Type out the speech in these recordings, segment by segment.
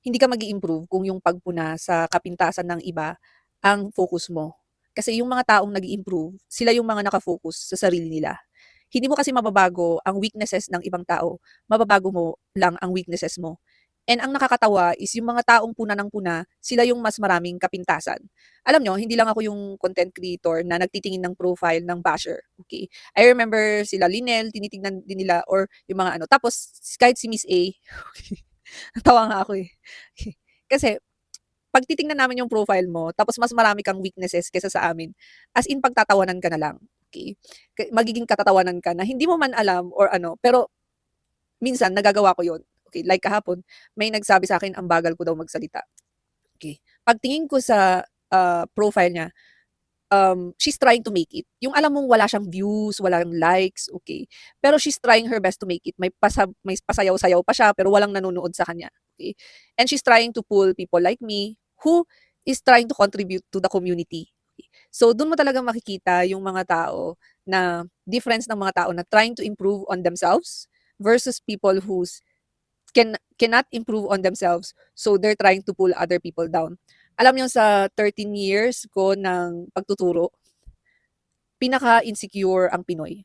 hindi ka mag-i-improve kung yung pagpuna sa kapintasan ng iba ang focus mo. Kasi yung mga taong nag-i-improve, sila yung mga naka-focus sa sarili nila. Hindi mo kasi mababago ang weaknesses ng ibang tao, mababago mo lang ang weaknesses mo. And ang nakakatawa is yung mga taong puna ng puna, sila yung mas maraming kapintasan. Alam nyo, hindi lang ako yung content creator na nagtitingin ng profile ng basher. Okay? I remember sila Linel, tinitingnan din nila, or yung mga ano. Tapos, kahit si Miss A, natawa nga ako eh. Kasi, pag titingnan namin yung profile mo, tapos mas marami kang weaknesses kaysa sa amin, as in pagtatawanan ka na lang. Okay? Magiging katatawanan ka na hindi mo man alam or ano, pero minsan nagagawa ko yun. Okay, like kahapon, may nagsabi sa akin ang bagal ko daw magsalita. Okay. Pagtingin ko sa profile niya, she's trying to make it. Yung alam mong wala siyang views, walang likes, okay. Pero she's trying her best to make it. May pasayaw-sayaw pa siya pero walang nanonood sa kanya. Okay. And she's trying to pull people like me who is trying to contribute to the community. Okay. So doon mo talaga makikita yung mga tao na difference ng mga tao na trying to improve on themselves versus people who's cannot improve on themselves, so they're trying to pull other people down. Alam niyo sa 13 years ko ng pagtuturo, pinaka-insecure ang Pinoy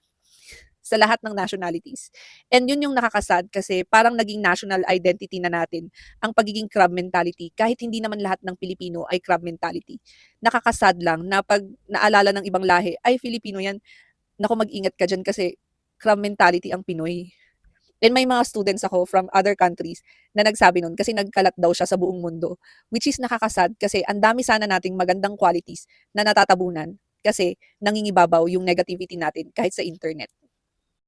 sa lahat ng nationalities. And yun yung nakakasad kasi parang naging national identity na natin ang pagiging crab mentality kahit hindi naman lahat ng Pilipino ay crab mentality. Nakakasad lang na pag naalala ng ibang lahi, ay Filipino yan, naku mag-ingat ka dyan kasi crab mentality ang Pinoy. And may mga students ako from other countries na nagsabi nun kasi nagkalat daw siya sa buong mundo. Which is nakakasad kasi ang dami sana nating magandang qualities na natatabunan kasi nangingibabaw yung negativity natin kahit sa internet.